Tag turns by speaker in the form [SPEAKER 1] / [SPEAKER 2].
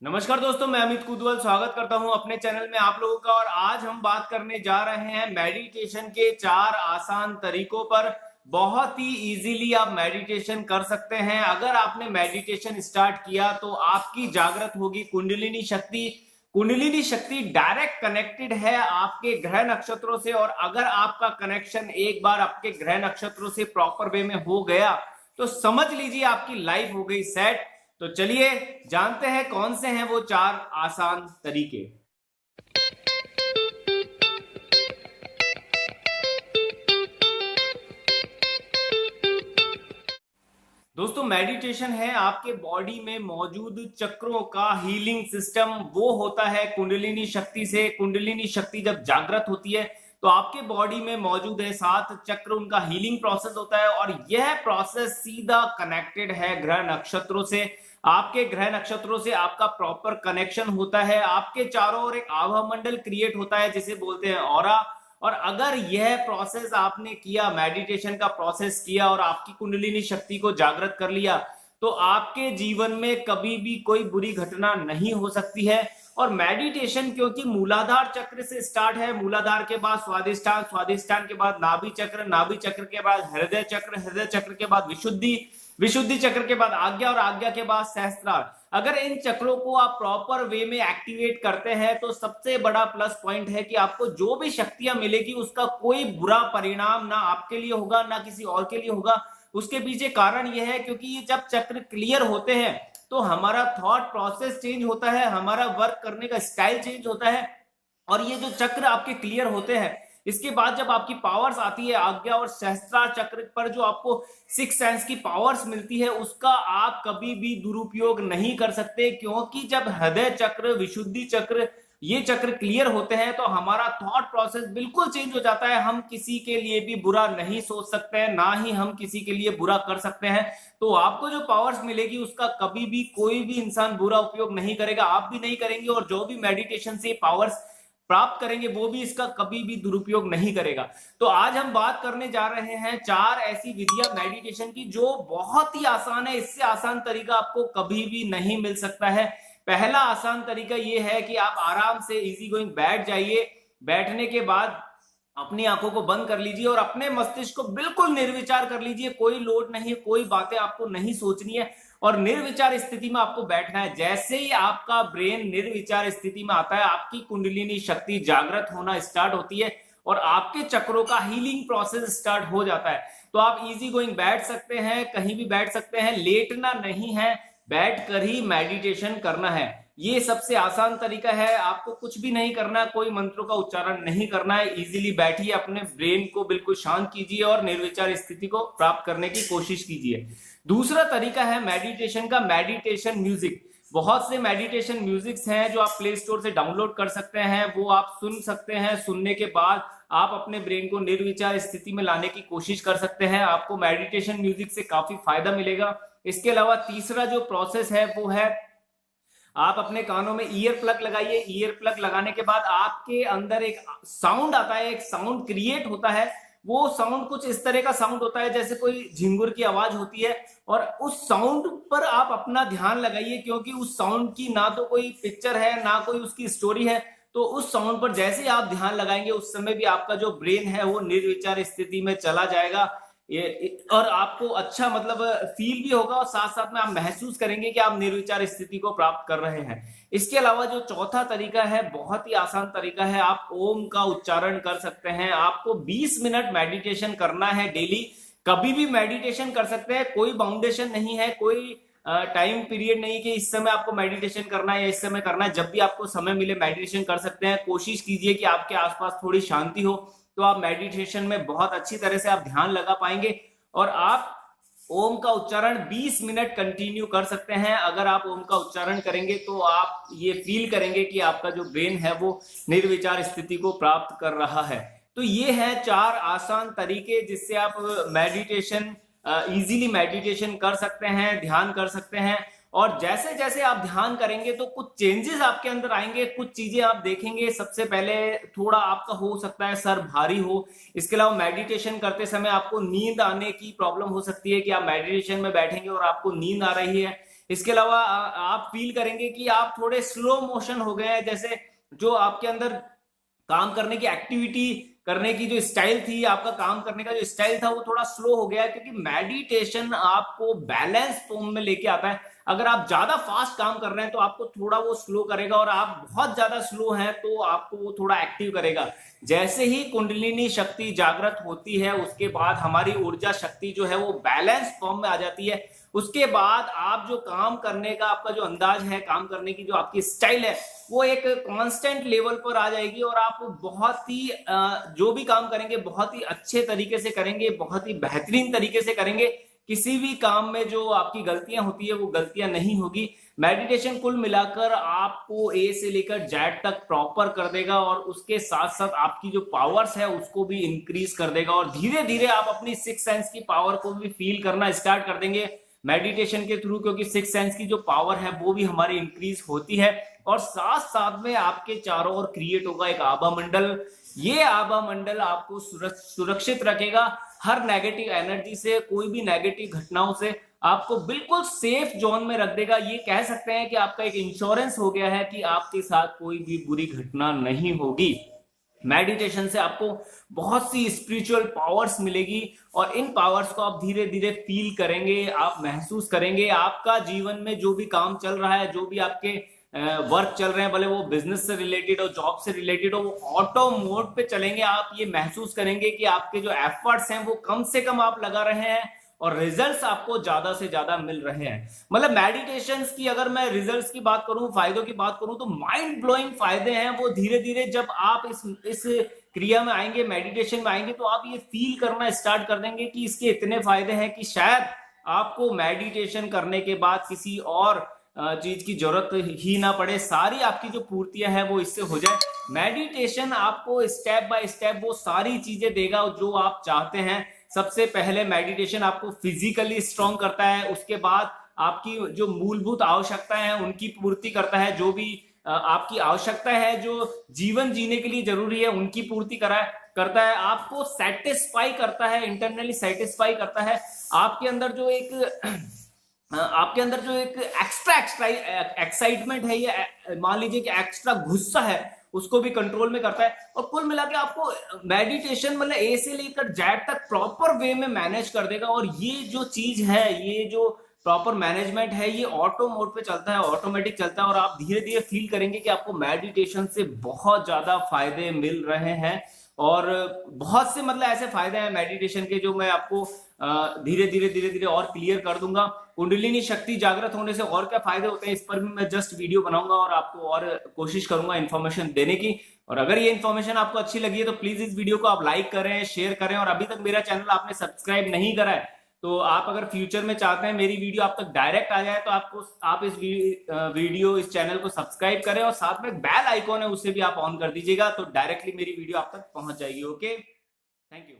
[SPEAKER 1] नमस्कार दोस्तों, मैं अमित कुदवल स्वागत करता हूं अपने चैनल में आप लोगों का। और आज हम बात करने जा रहे हैं मेडिटेशन के 4 आसान तरीकों पर। बहुत ही इजीली आप मेडिटेशन कर सकते हैं। अगर आपने मेडिटेशन स्टार्ट किया तो आपकी जागृत होगी कुंडलिनी शक्ति। कुंडलिनी शक्ति डायरेक्ट कनेक्टेड है आपके ग्रह नक्षत्रों से, और अगर आपका कनेक्शन एक बार आपके ग्रह नक्षत्रों से प्रॉपर वे में हो गया तो समझ लीजिए आपकी लाइफ हो गई सेट। तो चलिए जानते हैं कौन से हैं वो 4 आसान तरीके। दोस्तों, मेडिटेशन है आपके बॉडी में मौजूद चक्रों का हीलिंग सिस्टम। वो होता है कुंडलिनी शक्ति से। कुंडलिनी शक्ति जब जागृत होती है तो आपके बॉडी में मौजूद है 7 चक्र, उनका हीलिंग प्रोसेस होता है और यह प्रोसेस सीधा कनेक्टेड है ग्रह नक्षत्रों से। आपके ग्रह नक्षत्रों से आपका प्रॉपर कनेक्शन होता है। आपके चारों ओर एक आभा मंडल क्रिएट होता है जिसे बोलते हैं ऑरा। और अगर यह प्रोसेस आपने किया, मेडिटेशन का प्रोसेस किया और आपकी कुंडलिनी शक्ति को जागृत कर लिया, तो आपके जीवन में कभी भी कोई बुरी घटना नहीं हो सकती है। और मेडिटेशन क्योंकि मूलाधार चक्र से स्टार्ट है, मूलाधार के बाद स्वादिष्ठान, स्वादिष्ठान के बाद नाभि चक्र, नाभि चक्र के बाद हृदय चक्र, हृदय चक्र के बाद विशुद्धि, विशुद्धि चक्र के बाद आज्ञा और आज्ञा के बाद सहस्त्रार। अगर इन चक्रों को आप प्रॉपर वे में एक्टिवेट करते हैं तो सबसे बड़ा प्लस पॉइंट है कि आपको जो भी शक्तियां मिलेगी उसका कोई बुरा परिणाम ना आपके लिए होगा ना किसी और के लिए होगा। उसके पीछे कारण यह है क्योंकि ये जब चक्र क्लियर होते हैं तो हमारा थॉट प्रोसेस चेंज होता है, हमारा वर्क करने का स्टाइल चेंज होता है। और ये जो चक्र आपके क्लियर होते हैं, इसके बाद जब आपकी पावर्स आती है आज्ञा और सहस्त्रार चक्र पर, जो आपको 6 सेंस की पावर्स मिलती है, उसका आप कभी भी दुरुपयोग नहीं कर सकते। क्योंकि जब हृदय चक्र, विशुद्धि चक्र, ये चक्र क्लियर होते हैं तो हमारा थॉट प्रोसेस बिल्कुल चेंज हो जाता है। हम किसी के लिए भी बुरा नहीं सोच सकते हैं, ना ही हम किसी के लिए बुरा कर सकते हैं। तो आपको जो पावर्स मिलेगी उसका कभी भी कोई भी इंसान बुरा उपयोग नहीं करेगा, आप भी नहीं करेंगे। और जो भी मेडिटेशन से पावर्स प्राप्त करेंगे वो भी इसका कभी भी दुरुपयोग नहीं करेगा। तो आज हम बात करने जा रहे हैं 4 ऐसी विधियां मेडिटेशन की जो बहुत ही आसान है। इससे आसान तरीका आपको कभी भी नहीं मिल सकता है। पहला आसान तरीका यह है कि आप आराम से इजी गोइंग बैठ जाइए। बैठने के बाद अपनी आंखों को बंद कर लीजिए और अपने मस्तिष्क को बिल्कुल निर्विचार कर लीजिए। कोई लोड नहीं, कोई बातें आपको नहीं सोचनी है और निर्विचार स्थिति में आपको बैठना है। जैसे ही आपका ब्रेन निर्विचार स्थिति में आता है, आपकी कुंडलिनी शक्ति जागृत होना स्टार्ट होती है और आपके चक्रों का हीलिंग प्रोसेस स्टार्ट हो जाता है। तो आप इजी गोइंग बैठ सकते हैं, कहीं भी बैठ सकते हैं, लेटना नहीं है, बैठ कर ही मेडिटेशन करना है। ये सबसे आसान तरीका है। आपको कुछ भी नहीं करना, कोई मंत्रों का उच्चारण नहीं करना है। इजीली बैठिए, अपने ब्रेन को बिल्कुल शांत कीजिए और निर्विचार स्थिति को प्राप्त करने की कोशिश कीजिए। दूसरा तरीका है मेडिटेशन का, मेडिटेशन म्यूजिक। बहुत से मेडिटेशन म्यूजिक्स हैं जो आप प्ले स्टोर से डाउनलोड कर सकते हैं, वो आप सुन सकते हैं। सुनने के बाद आप अपने ब्रेन को निर्विचार स्थिति में लाने की कोशिश कर सकते हैं। आपको मेडिटेशन म्यूजिक से काफी फायदा मिलेगा। इसके अलावा तीसरा जो प्रोसेस है वो है, आप अपने कानों में ईयर प्लग लगाइए। ईयर प्लग लगाने के बाद आपके अंदर एक साउंड आता है, एक साउंड क्रिएट होता है। वो साउंड कुछ इस तरह का साउंड होता है जैसे कोई झिंगुर की आवाज होती है, और उस साउंड पर आप अपना ध्यान लगाइए। क्योंकि उस साउंड की ना तो कोई पिक्चर है ना कोई उसकी स्टोरी है, तो उस साउंड पर जैसे ही आप ध्यान लगाएंगे उस समय भी आपका जो ब्रेन है वो निर्विचार स्थिति में चला जाएगा। और आपको अच्छा मतलब फील भी होगा और साथ साथ में आप महसूस करेंगे कि आप निर्विचार स्थिति को प्राप्त कर रहे हैं। इसके अलावा जो चौथा तरीका है बहुत ही आसान तरीका है, आप ओम का उच्चारण कर सकते हैं। आपको 20 मिनट मेडिटेशन करना है डेली। कभी भी मेडिटेशन कर सकते हैं, कोई बाउंडेशन नहीं है, कोई टाइम पीरियड नहीं कि इस समय आपको मेडिटेशन करना है या इस समय करना है। जब भी आपको समय मिले मेडिटेशन कर सकते हैं। कोशिश कीजिए कि आपके आसपास थोड़ी शांति हो, तो आप मेडिटेशन में बहुत अच्छी तरह से आप ध्यान लगा पाएंगे और आप ओम का उच्चारण 20 मिनट कंटिन्यू कर सकते हैं। अगर आप ओम का उच्चारण करेंगे तो आप ये फील करेंगे कि आपका जो ब्रेन है वो निर्विचार स्थिति को प्राप्त कर रहा है। तो ये है 4 आसान तरीके जिससे आप मेडिटेशन इजीली मेडिटेशन कर सकते हैं, ध्यान कर सकते हैं। और जैसे जैसे आप ध्यान करेंगे तो कुछ चेंजेस आपके अंदर आएंगे, कुछ चीजें आप देखेंगे। सबसे पहले थोड़ा आपका हो सकता है सर भारी हो। इसके अलावा मेडिटेशन करते समय आपको नींद आने की प्रॉब्लम हो सकती है कि आप मेडिटेशन में बैठेंगे और आपको नींद आ रही है। इसके अलावा आप फील करेंगे कि आप थोड़े स्लो मोशन हो गए हैं, जैसे जो आपके अंदर काम करने की एक्टिविटी करने की जो स्टाइल थी, आपका काम करने का जो स्टाइल था वो थोड़ा स्लो हो गया है, क्योंकि मेडिटेशन आपको बैलेंस फॉर्म में लेके आता है। अगर आप ज्यादा फास्ट काम कर रहे हैं तो आपको थोड़ा वो स्लो करेगा, और आप बहुत ज्यादा स्लो हैं तो आपको वो थोड़ा एक्टिव करेगा। जैसे ही कुंडलिनी शक्ति जागृत होती है उसके बाद हमारी ऊर्जा शक्ति जो है वो बैलेंस फॉर्म में आ जाती है। उसके बाद आप जो काम करने का आपका जो अंदाज है, काम करने की जो आपकी स्टाइल है, वो एक कांस्टेंट लेवल पर आ जाएगी, और आप बहुत ही जो भी काम करेंगे बहुत ही अच्छे तरीके से करेंगे, बहुत ही बेहतरीन तरीके से करेंगे। किसी भी काम में जो आपकी गलतियां होती है वो गलतियां नहीं होगी। मेडिटेशन कुल मिलाकर आपको ए से लेकर जेड तक प्रॉपर कर देगा, और उसके साथ साथ आपकी जो पावर्स है उसको भी इंक्रीज कर देगा, और धीरे धीरे आप अपनी सिक्स सेंस की पावर को भी फील करना स्टार्ट कर देंगे मेडिटेशन के थ्रू, क्योंकि सिक्स सेंस की जो पावर है वो भी हमारी इंक्रीज होती है। और साथ साथ में आपके चारों ओर क्रिएट होगा एक आभा मंडल। ये आभा मंडल आपको सुरक्षित रखेगा हर नेगेटिव एनर्जी से, कोई भी नेगेटिव घटनाओं से आपको बिल्कुल सेफ जोन में रख देगा। ये कह सकते हैं कि आपका एक इंश्योरेंस हो गया है कि आपके साथ कोई भी बुरी घटना नहीं होगी। मेडिटेशन से आपको बहुत सी स्पिरिचुअल पावर्स मिलेगी, और इन पावर्स को आप धीरे धीरे फील करेंगे, आप महसूस करेंगे। आपका जीवन में जो भी काम चल रहा है, जो भी आपके वर्क चल रहे हैं, भले वो बिजनेस से रिलेटेड हो, जॉब से रिलेटेड हो, वो ऑटो मोड पे चलेंगे। आप ये महसूस करेंगे कि आपके जो एफर्ट्स हैं वो कम से कम आप लगा रहे हैं, और रिजल्ट्स आपको ज्यादा से ज्यादा मिल रहे हैं। मतलब मेडिटेशन की अगर मैं रिजल्ट्स की बात करूं, फायदों की बात करूं, तो माइंड ब्लोइंग फायदे हैं वो। धीरे धीरे जब आप इस क्रिया में आएंगे, मेडिटेशन में आएंगे, तो आप ये फील करना स्टार्ट कर देंगे कि इसके इतने फायदे हैं कि शायद आपको मेडिटेशन करने के बाद किसी और चीज की जरूरत ही ना पड़े। सारी आपकी जो पूर्तियां हैं वो इससे हो जाए। मेडिटेशन आपको स्टेप बाय स्टेप वो सारी चीजें देगा जो आप चाहते हैं। सबसे पहले मेडिटेशन आपको फिजिकली स्ट्रांग करता है, उसके बाद आपकी जो मूलभूत आवश्यकताएं हैं उनकी पूर्ति करता है। जो भी आपकी आवश्यकता है जो जीवन जीने के लिए जरूरी है उनकी पूर्ति करता है। आपको सेटिस्फाई करता है, इंटरनली सेटिस्फाई करता है। आपके अंदर जो एक एक्स्ट्रा एक्साइटमेंट है, ये मान लीजिए कि एक्स्ट्रा गुस्सा है, उसको भी कंट्रोल में करता है। और कुल मिला के आपको मेडिटेशन मतलब ए से लेकर जेड तक प्रॉपर वे में मैनेज कर देगा। और ये जो चीज है, ये जो प्रॉपर मैनेजमेंट है, ये ऑटो मोड पे चलता है, ऑटोमेटिक चलता है, और आप धीरे धीरे फील करेंगे कि आपको मेडिटेशन से बहुत ज्यादा फायदे मिल रहे हैं। और बहुत से मतलब ऐसे फायदे हैं मेडिटेशन के जो मैं आपको धीरे धीरे और क्लियर कर दूंगा। कुंडलिनी शक्ति जागृत होने से और क्या फायदे होते हैं, इस पर भी मैं जस्ट वीडियो बनाऊंगा और आपको और कोशिश करूंगा इन्फॉर्मेशन देने की। और अगर ये इन्फॉर्मेशन आपको अच्छी लगी है तो प्लीज इस वीडियो को आप लाइक करें, शेयर करें, और अभी तक मेरा चैनल आपने सब्सक्राइब नहीं करा है तो आप अगर फ्यूचर में चाहते हैं मेरी वीडियो आप तक डायरेक्ट आ जाए तो आप इस चैनल को सब्सक्राइब करें, और साथ में बेल आइकॉन है उसे भी आप ऑन कर दीजिएगा, तो डायरेक्टली मेरी वीडियो आप तक पहुंच जाएगी। Okay, thank you.